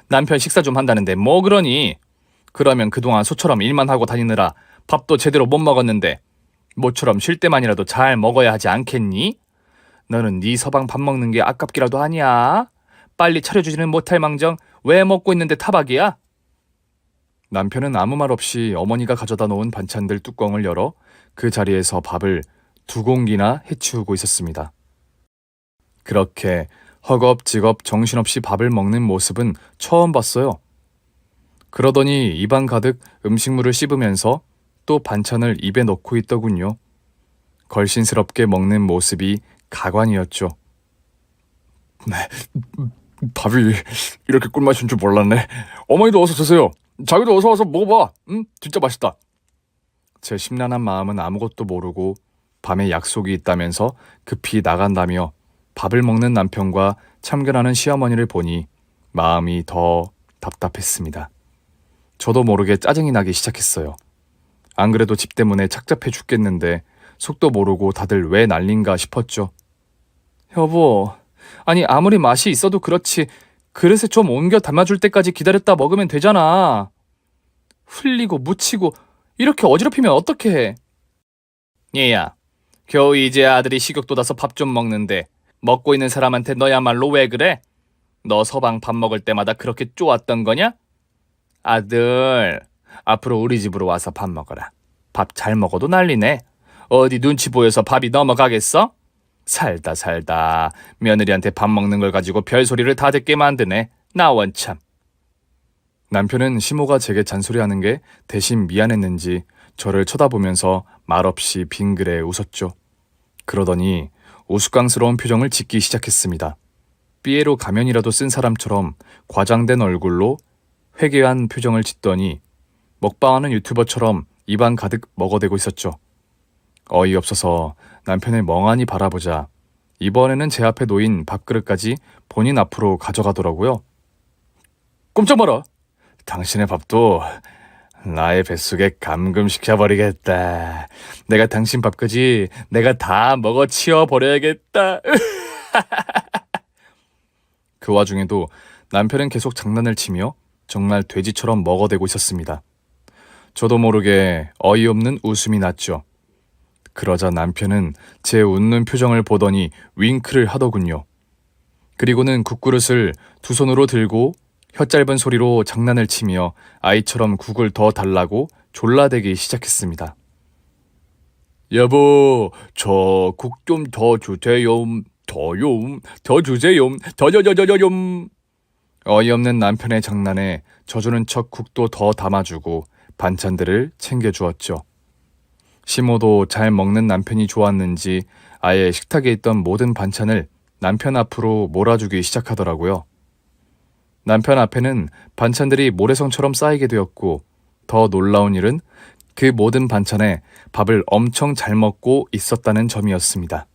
남편 식사 좀 한다는데 뭐 그러니? 그러면 그동안 소처럼 일만 하고 다니느라 밥도 제대로 못 먹었는데 모처럼 쉴 때만이라도 잘 먹어야 하지 않겠니? 너는 네 서방 밥 먹는 게 아깝기라도 하냐? 빨리 차려주지는 못할 망정 왜 먹고 있는데 타박이야? 남편은 아무 말 없이 어머니가 가져다 놓은 반찬들 뚜껑을 열어 그 자리에서 밥을 2공기나 해치우고 있었습니다. 그렇게 허겁지겁 정신없이 밥을 먹는 모습은 처음 봤어요. 그러더니 입안 가득 음식물을 씹으면서 또 반찬을 입에 넣고 있더군요. 걸신스럽게 먹는 모습이 가관이었죠. 밥이 이렇게 꿀맛인 줄 몰랐네. 어머니도 어서 드세요. 자기도 어서 와서 먹어봐. 진짜 맛있다. 제 심란한 마음은 아무것도 모르고 밤에 약속이 있다면서 급히 나간다며 밥을 먹는 남편과 참견하는 시어머니를 보니 마음이 더 답답했습니다. 저도 모르게 짜증이 나기 시작했어요. 안 그래도 집 때문에 착잡해 죽겠는데 속도 모르고 다들 왜 난린가 싶었죠. 여보, 아니 아무리 맛이 있어도 그렇지 그릇에 좀 옮겨 담아줄 때까지 기다렸다 먹으면 되잖아. 흘리고 묻히고 이렇게 어지럽히면 어떡해. 얘야, 겨우 이제 아들이 식욕 돋아서 밥 좀 먹는데 먹고 있는 사람한테 너야말로 왜 그래? 너 서방 밥 먹을 때마다 그렇게 쪼았던 거냐? 아들, 앞으로 우리 집으로 와서 밥 먹어라. 밥 잘 먹어도 난리네. 어디 눈치 보여서 밥이 넘어가겠어? 살다 살다 며느리한테 밥 먹는 걸 가지고 별소리를 다 듣게 만드네. 나 원참. 남편은 시모가 제게 잔소리하는 게 대신 미안했는지 저를 쳐다보면서 말없이 빙그레 웃었죠. 그러더니 우스꽝스러운 표정을 짓기 시작했습니다. 삐에로 가면이라도 쓴 사람처럼 과장된 얼굴로 회개한 표정을 짓더니 먹방하는 유튜버처럼 입안 가득 먹어대고 있었죠. 어이없어서 남편을 멍하니 바라보자 이번에는 제 앞에 놓인 밥그릇까지 본인 앞으로 가져가더라고요. 꼼짝 마라. 당신의 밥도 나의 뱃속에 감금시켜버리겠다. 내가 당신 밥까지 내가 다 먹어 치워버려야겠다. 그 와중에도 남편은 계속 장난을 치며 정말 돼지처럼 먹어대고 있었습니다. 저도 모르게 어이없는 웃음이 났죠. 그러자 남편은 제 웃는 표정을 보더니 윙크를 하더군요. 그리고는 국그릇을 두 손으로 들고 혀 짧은 소리로 장난을 치며 아이처럼 국을 더 달라고 졸라대기 시작했습니다. 여보, 저 국 좀 더 주세요. 더 주세요. 더더더더더요. 어이없는 남편의 장난에 져주는 척 국도 더 담아주고 반찬들을 챙겨주었죠. 시모도 잘 먹는 남편이 좋았는지 아예 식탁에 있던 모든 반찬을 남편 앞으로 몰아주기 시작하더라고요. 남편 앞에는 반찬들이 모래성처럼 쌓이게 되었고 더 놀라운 일은 그 모든 반찬에 밥을 엄청 잘 먹고 있었다는 점이었습니다.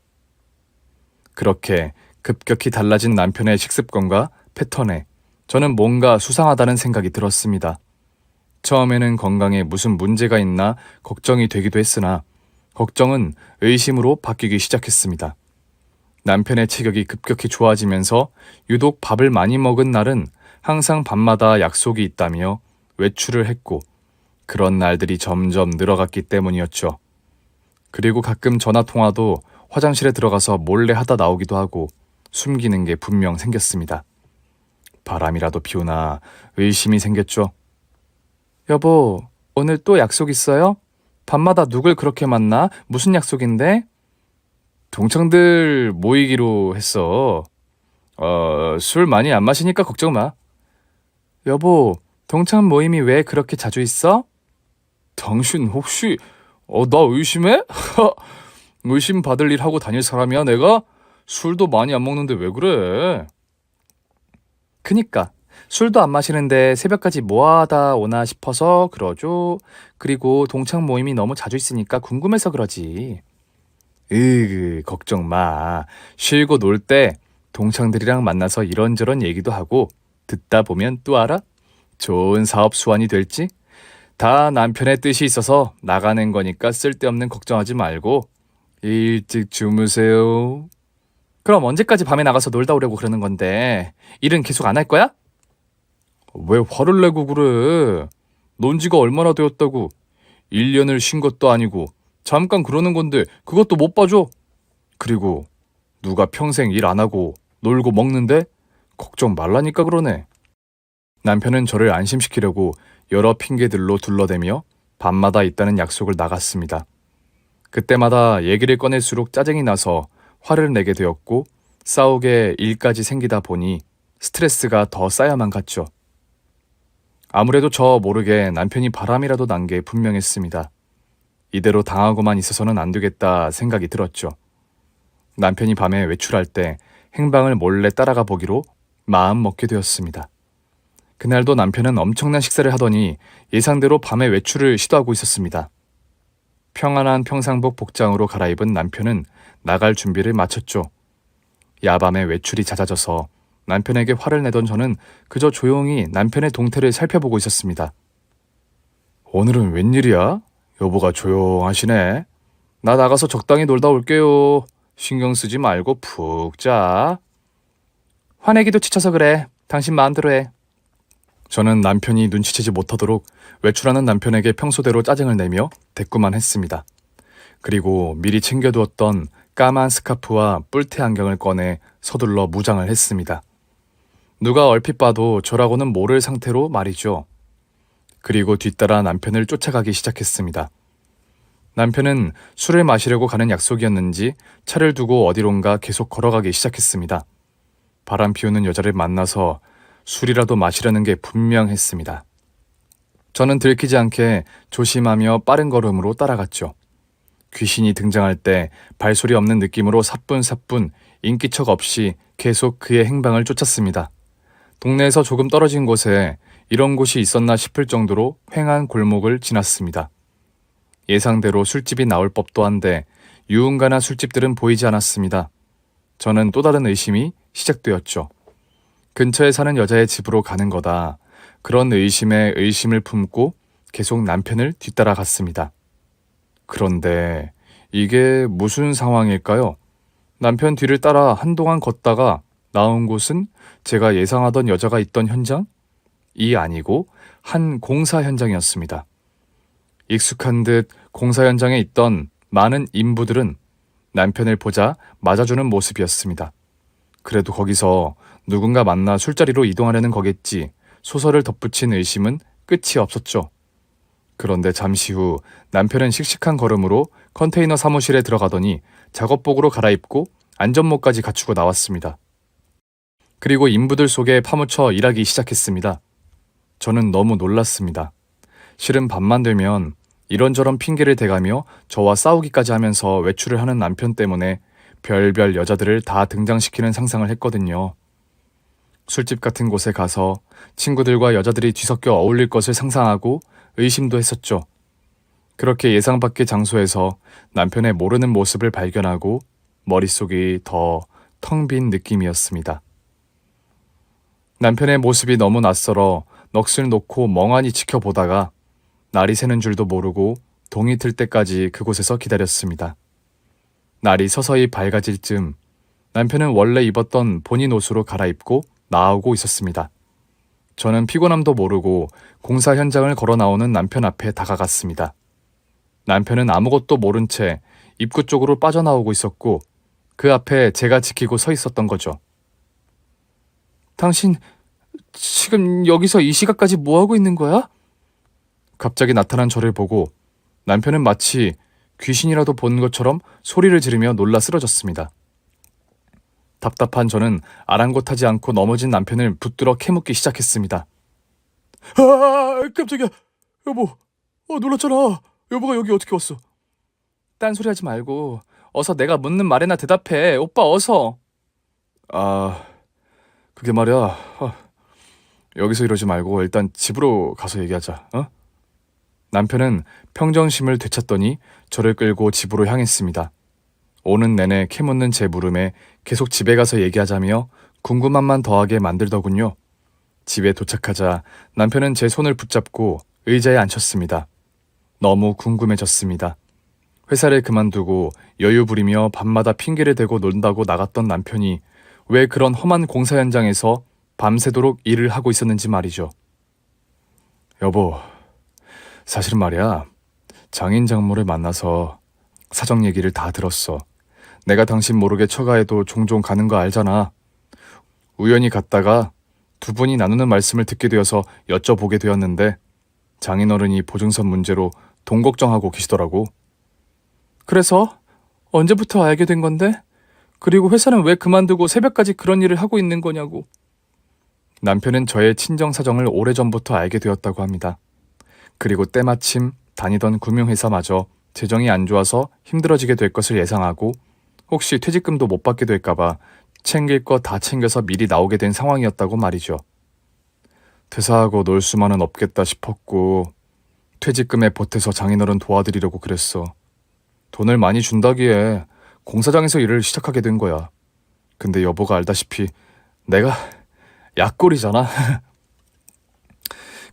그렇게 급격히 달라진 남편의 식습관과 패턴에 저는 뭔가 수상하다는 생각이 들었습니다. 처음에는 건강에 무슨 문제가 있나 걱정이 되기도 했으나 걱정은 의심으로 바뀌기 시작했습니다. 남편의 체격이 급격히 좋아지면서 유독 밥을 많이 먹은 날은 항상 밤마다 약속이 있다며 외출을 했고 그런 날들이 점점 늘어갔기 때문이었죠. 그리고 가끔 전화통화도 화장실에 들어가서 몰래 하다 나오기도 하고 숨기는 게 분명 생겼습니다. 바람이라도 피우나 의심이 생겼죠. 여보, 오늘 또 약속 있어요? 밤마다 누굴 그렇게 만나? 무슨 약속인데? 동창들 모이기로 했어. 술 많이 안 마시니까 걱정 마. 여보, 동창 모임이 왜 그렇게 자주 있어? 당신 혹시 나 의심해? 의심 받을 일 하고 다닐 사람이야 내가? 술도 많이 안 먹는데 왜 그래? 그니까 술도 안 마시는데 새벽까지 뭐하다 오나 싶어서 그러죠. 그리고 동창 모임이 너무 자주 있으니까 궁금해서 그러지. 걱정 마. 쉬고 놀 때 동창들이랑 만나서 이런저런 얘기도 하고 듣다 보면 또 알아? 좋은 사업 수완이 될지? 다 남편의 뜻이 있어서 나가는 거니까 쓸데없는 걱정하지 말고 일찍 주무세요. 그럼 언제까지 밤에 나가서 놀다 오려고 그러는 건데 일은 계속 안 할 거야? 왜 화를 내고 그래? 논 지가 얼마나 되었다고. 1년을 쉰 것도 아니고 잠깐 그러는 건데 그것도 못 봐줘. 그리고 누가 평생 일 안 하고 놀고 먹는데 걱정 말라니까 그러네. 남편은 저를 안심시키려고 여러 핑계들로 둘러대며 밤마다 있다는 약속을 나갔습니다. 그때마다 얘기를 꺼낼수록 짜증이 나서 화를 내게 되었고 싸우게 일까지 생기다 보니 스트레스가 더 쌓여만 갔죠. 아무래도 저 모르게 남편이 바람이라도 난 게 분명했습니다. 이대로 당하고만 있어서는 안 되겠다 생각이 들었죠. 남편이 밤에 외출할 때 행방을 몰래 따라가 보기로 마음 먹게 되었습니다. 그날도 남편은 엄청난 식사를 하더니 예상대로 밤에 외출을 시도하고 있었습니다. 평안한 평상복 복장으로 갈아입은 남편은 나갈 준비를 마쳤죠. 야밤에 외출이 잦아져서 남편에게 화를 내던 저는 그저 조용히 남편의 동태를 살펴보고 있었습니다. 오늘은 웬일이야? 여보가 조용하시네. 나 나가서 적당히 놀다 올게요. 신경 쓰지 말고 푹 자. 화내기도 지쳐서 그래. 당신 마음대로 해. 저는 남편이 눈치채지 못하도록 외출하는 남편에게 평소대로 짜증을 내며 대꾸만 했습니다. 그리고 미리 챙겨두었던 까만 스카프와 뿔테 안경을 꺼내 서둘러 무장을 했습니다. 누가 얼핏 봐도 저라고는 모를 상태로 말이죠. 그리고 뒤따라 남편을 쫓아가기 시작했습니다. 남편은 술을 마시려고 가는 약속이었는지 차를 두고 어디론가 계속 걸어가기 시작했습니다. 바람 피우는 여자를 만나서 술이라도 마시려는 게 분명했습니다. 저는 들키지 않게 조심하며 빠른 걸음으로 따라갔죠. 귀신이 등장할 때 발소리 없는 느낌으로 사뿐사뿐 인기척 없이 계속 그의 행방을 쫓았습니다. 동네에서 조금 떨어진 곳에 이런 곳이 있었나 싶을 정도로 횡한 골목을 지났습니다. 예상대로 술집이 나올 법도 한데 유흥가나 술집들은 보이지 않았습니다. 저는 또 다른 의심이 시작되었죠. 근처에 사는 여자의 집으로 가는 거다. 그런 의심에 의심을 품고 계속 남편을 뒤따라갔습니다. 그런데 이게 무슨 상황일까요? 남편 뒤를 따라 한동안 걷다가 나온 곳은 제가 예상하던 여자가 있던 현장? 이 아니고 한 공사 현장이었습니다. 익숙한 듯 공사 현장에 있던 많은 인부들은 남편을 보자 맞아주는 모습이었습니다. 그래도 거기서 누군가 만나 술자리로 이동하려는 거겠지 소설을 덧붙인 의심은 끝이 없었죠. 그런데 잠시 후 남편은 씩씩한 걸음으로 컨테이너 사무실에 들어가더니 작업복으로 갈아입고 안전모까지 갖추고 나왔습니다. 그리고 인부들 속에 파묻혀 일하기 시작했습니다. 저는 너무 놀랐습니다. 실은 밤만 되면 이런저런 핑계를 대가며 저와 싸우기까지 하면서 외출을 하는 남편 때문에 별별 여자들을 다 등장시키는 상상을 했거든요. 술집 같은 곳에 가서 친구들과 여자들이 뒤섞여 어울릴 것을 상상하고 의심도 했었죠. 그렇게 예상 밖의 장소에서 남편의 모르는 모습을 발견하고 머릿속이 더 텅 빈 느낌이었습니다. 남편의 모습이 너무 낯설어 넋을 놓고 멍하니 지켜보다가 날이 새는 줄도 모르고 동이 틀 때까지 그곳에서 기다렸습니다. 날이 서서히 밝아질 즈음 남편은 원래 입었던 본인 옷으로 갈아입고 나오고 있었습니다. 저는 피곤함도 모르고 공사 현장을 걸어 나오는 남편 앞에 다가갔습니다. 남편은 아무것도 모른 채 입구 쪽으로 빠져나오고 있었고 그 앞에 제가 지키고 서 있었던 거죠. 당신 지금 여기서 이 시각까지 뭐하고 있는 거야? 갑자기 나타난 저를 보고 남편은 마치 귀신이라도 본 것처럼 소리를 지르며 놀라 쓰러졌습니다. 답답한 저는 아랑곳하지 않고 넘어진 남편을 붙들어 캐묻기 시작했습니다. 아, 깜짝이야. 여보, 놀랐잖아. 여보가 여기 어떻게 왔어? 딴소리 하지 말고 어서 내가 묻는 말에나 대답해. 오빠 어서. 그게 말이야. 여기서 이러지 말고 일단 집으로 가서 얘기하자. 남편은 평정심을 되찾더니 저를 끌고 집으로 향했습니다. 오는 내내 캐묻는 제 물음에 계속 집에 가서 얘기하자며 궁금함만 더하게 만들더군요. 집에 도착하자 남편은 제 손을 붙잡고 의자에 앉혔습니다. 너무 궁금해졌습니다. 회사를 그만두고 여유 부리며 밤마다 핑계를 대고 논다고 나갔던 남편이 왜 그런 험한 공사 현장에서 밤새도록 일을 하고 있었는지 말이죠. 여보, 사실은 말이야. 장인 장모를 만나서 사정 얘기를 다 들었어. 내가 당신 모르게 처가에도 종종 가는 거 알잖아. 우연히 갔다가 두 분이 나누는 말씀을 듣게 되어서 여쭤보게 되었는데 장인어른이 보증선 문제로 돈 걱정하고 계시더라고. 그래서 언제부터 알게 된 건데? 그리고 회사는 왜 그만두고 새벽까지 그런 일을 하고 있는 거냐고. 남편은 저의 친정 사정을 오래전부터 알게 되었다고 합니다. 그리고 때마침 다니던 금융회사마저 재정이 안 좋아서 힘들어지게 될 것을 예상하고 혹시 퇴직금도 못 받게 될까봐 챙길 거 다 챙겨서 미리 나오게 된 상황이었다고 말이죠. 퇴사하고 놀 수만은 없겠다 싶었고 퇴직금에 보태서 장인어른 도와드리려고 그랬어. 돈을 많이 준다기에 공사장에서 일을 시작하게 된 거야. 근데 여보가 알다시피 내가 약골이잖아.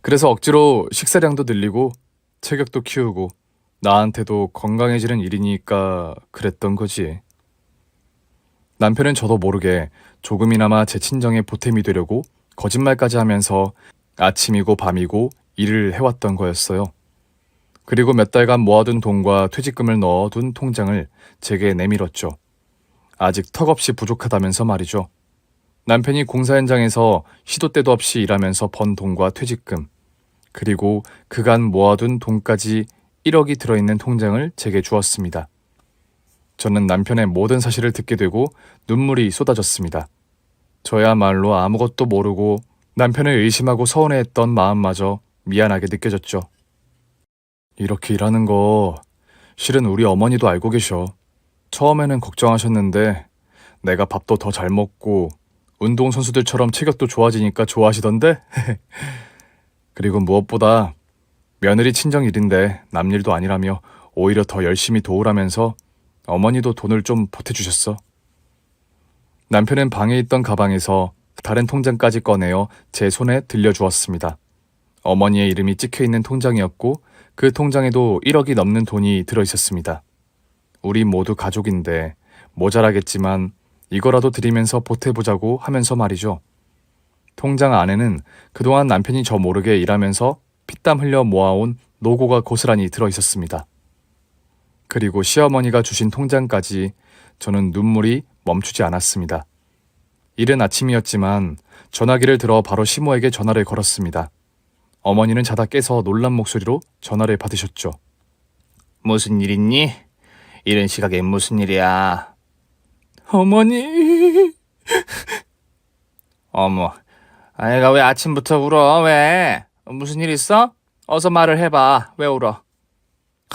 그래서 억지로 식사량도 늘리고 체격도 키우고 나한테도 건강해지는 일이니까 그랬던 거지. 남편은 저도 모르게 조금이나마 제 친정에 보탬이 되려고 거짓말까지 하면서 아침이고 밤이고 일을 해왔던 거였어요. 그리고 몇 달간 모아둔 돈과 퇴직금을 넣어둔 통장을 제게 내밀었죠. 아직 턱없이 부족하다면서 말이죠. 남편이 공사 현장에서 시도 때도 없이 일하면서 번 돈과 퇴직금, 그리고 그간 모아둔 돈까지 1억이 들어있는 통장을 제게 주었습니다. 저는 남편의 모든 사실을 듣게 되고 눈물이 쏟아졌습니다. 저야말로 아무것도 모르고 남편을 의심하고 서운해했던 마음마저 미안하게 느껴졌죠. 이렇게 일하는 거 실은 우리 어머니도 알고 계셔. 처음에는 걱정하셨는데 내가 밥도 더 잘 먹고 운동선수들처럼 체격도 좋아지니까 좋아하시던데? 그리고 무엇보다 며느리 친정 일인데 남 일도 아니라며 오히려 더 열심히 도우라면서 어머니도 돈을 좀 보태주셨어. 남편은 방에 있던 가방에서 다른 통장까지 꺼내어 제 손에 들려주었습니다. 어머니의 이름이 찍혀있는 통장이었고 그 통장에도 1억이 넘는 돈이 들어있었습니다. 우리 모두 가족인데 모자라겠지만 이거라도 드리면서 보태보자고 하면서 말이죠. 통장 안에는 그동안 남편이 저 모르게 일하면서 피땀 흘려 모아온 노고가 고스란히 들어있었습니다. 그리고 시어머니가 주신 통장까지 저는 눈물이 멈추지 않았습니다. 이른 아침이었지만 전화기를 들어 바로 시모에게 전화를 걸었습니다. 어머니는 자다 깨서 놀란 목소리로 전화를 받으셨죠. 무슨 일 있니? 이런 시각에 무슨 일이야? 어머니. 어머, 아이가 왜 아침부터 울어? 왜? 무슨 일 있어? 어서 말을 해봐. 왜 울어?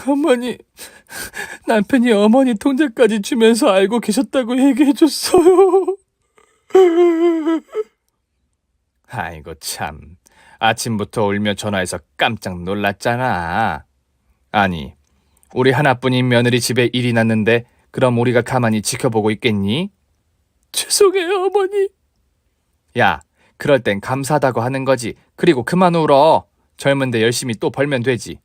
어머니, 남편이 어머니 통장까지 주면서 알고 계셨다고 얘기해줬어요. 아이고 참, 아침부터 울며 전화해서 깜짝 놀랐잖아. 아니, 우리 하나뿐인 며느리 집에 일이 났는데 그럼 우리가 가만히 지켜보고 있겠니? 죄송해요, 어머니. 야, 그럴 땐 감사하다고 하는 거지. 그리고 그만 울어. 젊은데 열심히 또 벌면 되지.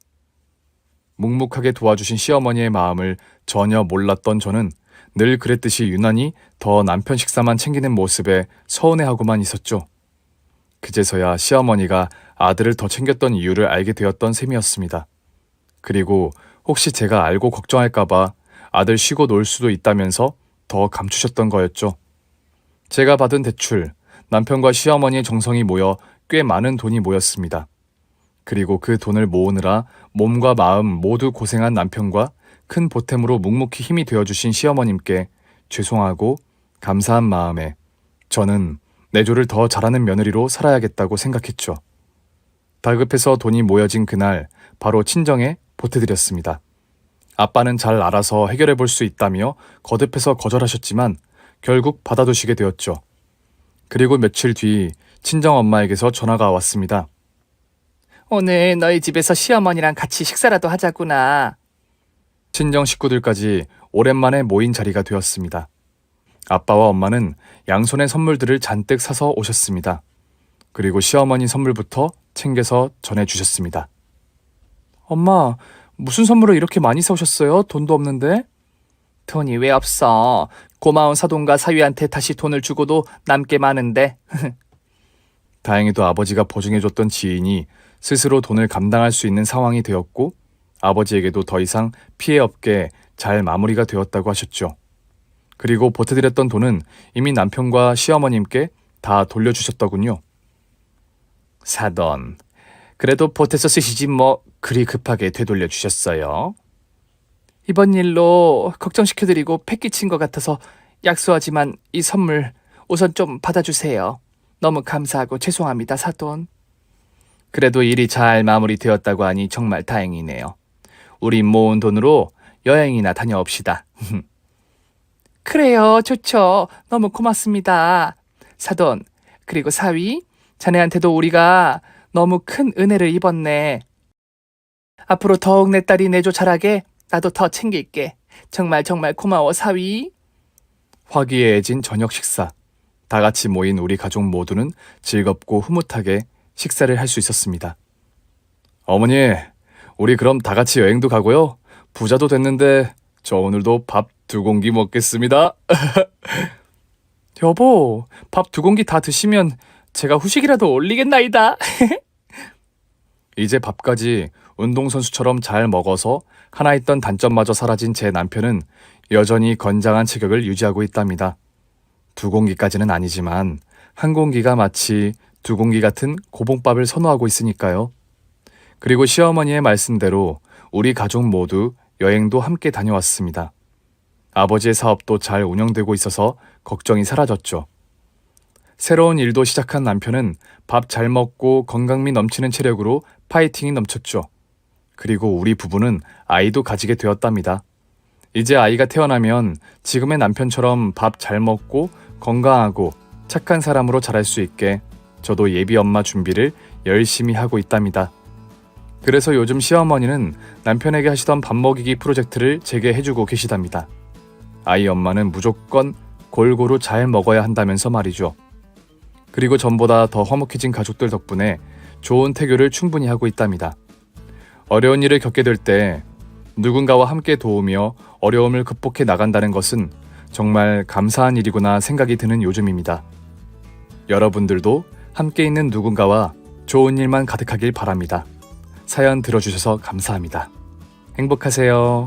묵묵하게 도와주신 시어머니의 마음을 전혀 몰랐던 저는 늘 그랬듯이 유난히 더 남편 식사만 챙기는 모습에 서운해하고만 있었죠. 그제서야 시어머니가 아들을 더 챙겼던 이유를 알게 되었던 셈이었습니다. 그리고 혹시 제가 알고 걱정할까봐 아들 쉬고 놀 수도 있다면서 더 감추셨던 거였죠. 제가 받은 대출, 남편과 시어머니의 정성이 모여 꽤 많은 돈이 모였습니다. 그리고 그 돈을 모으느라 몸과 마음 모두 고생한 남편과 큰 보탬으로 묵묵히 힘이 되어주신 시어머님께 죄송하고 감사한 마음에 저는 내조를 더 잘하는 며느리로 살아야겠다고 생각했죠. 다급해서 돈이 모여진 그날 바로 친정에 보태드렸습니다. 아빠는 잘 알아서 해결해 볼 수 있다며 거듭해서 거절하셨지만 결국 받아두시게 되었죠. 그리고 며칠 뒤 친정엄마에게서 전화가 왔습니다. 오늘 너희 집에서 시어머니랑 같이 식사라도 하자꾸나. 친정 식구들까지 오랜만에 모인 자리가 되었습니다. 아빠와 엄마는 양손에 선물들을 잔뜩 사서 오셨습니다. 그리고 시어머니 선물부터 챙겨서 전해주셨습니다. 엄마, 무슨 선물을 이렇게 많이 사오셨어요? 돈도 없는데? 돈이 왜 없어? 고마운 사돈과 사위한테 다시 돈을 주고도 남게 많은데. 다행히도 아버지가 보증해줬던 지인이 스스로 돈을 감당할 수 있는 상황이 되었고 아버지에게도 더 이상 피해 없게 잘 마무리가 되었다고 하셨죠. 그리고 보태드렸던 돈은 이미 남편과 시어머님께 다 돌려주셨더군요. 사돈, 그래도 보태서 쓰시지 뭐 그리 급하게 되돌려 주셨어요. 이번 일로 걱정시켜드리고 패기친 것 같아서 약소하지만 이 선물 우선 좀 받아주세요. 너무 감사하고 죄송합니다, 사돈. 그래도 일이 잘 마무리되었다고 하니 정말 다행이네요. 우리 모은 돈으로 여행이나 다녀옵시다. 그래요, 좋죠. 너무 고맙습니다. 사돈, 그리고 사위, 자네한테도 우리가 너무 큰 은혜를 입었네. 앞으로 더욱 내 딸이 내조 잘하게 나도 더 챙길게. 정말 정말 고마워, 사위. 화기애애진 저녁 식사. 다 같이 모인 우리 가족 모두는 즐겁고 흐뭇하게 식사를 할 수 있었습니다. 어머니, 우리 그럼 다 같이 여행도 가고요. 부자도 됐는데 저 오늘도 밥 2공기 먹겠습니다. 여보, 밥 2공기 다 드시면 제가 후식이라도 올리겠나이다. 이제 밥까지 운동선수처럼 잘 먹어서 하나 있던 단점마저 사라진 제 남편은 여전히 건장한 체격을 유지하고 있답니다. 2공기까지는 아니지만 1공기가 마치 2공기 같은 고봉밥을 선호하고 있으니까요. 그리고 시어머니의 말씀대로 우리 가족 모두 여행도 함께 다녀왔습니다. 아버지의 사업도 잘 운영되고 있어서 걱정이 사라졌죠. 새로운 일도 시작한 남편은 밥 잘 먹고 건강미 넘치는 체력으로 파이팅이 넘쳤죠. 그리고 우리 부부는 아이도 가지게 되었답니다. 이제 아이가 태어나면 지금의 남편처럼 밥 잘 먹고 건강하고 착한 사람으로 자랄 수 있게 저도 예비 엄마 준비를 열심히 하고 있답니다. 그래서 요즘 시어머니는 남편에게 하시던 밥 먹이기 프로젝트를 제게 해주고 계시답니다. 아이 엄마는 무조건 골고루 잘 먹어야 한다면서 말이죠. 그리고 전보다 더 화목해진 가족들 덕분에 좋은 태교를 충분히 하고 있답니다. 어려운 일을 겪게 될 때 누군가와 함께 도우며 어려움을 극복해 나간다는 것은 정말 감사한 일이구나 생각이 드는 요즘입니다. 여러분들도 함께 있는 누군가와 좋은 일만 가득하길 바랍니다. 사연 들어주셔서 감사합니다. 행복하세요.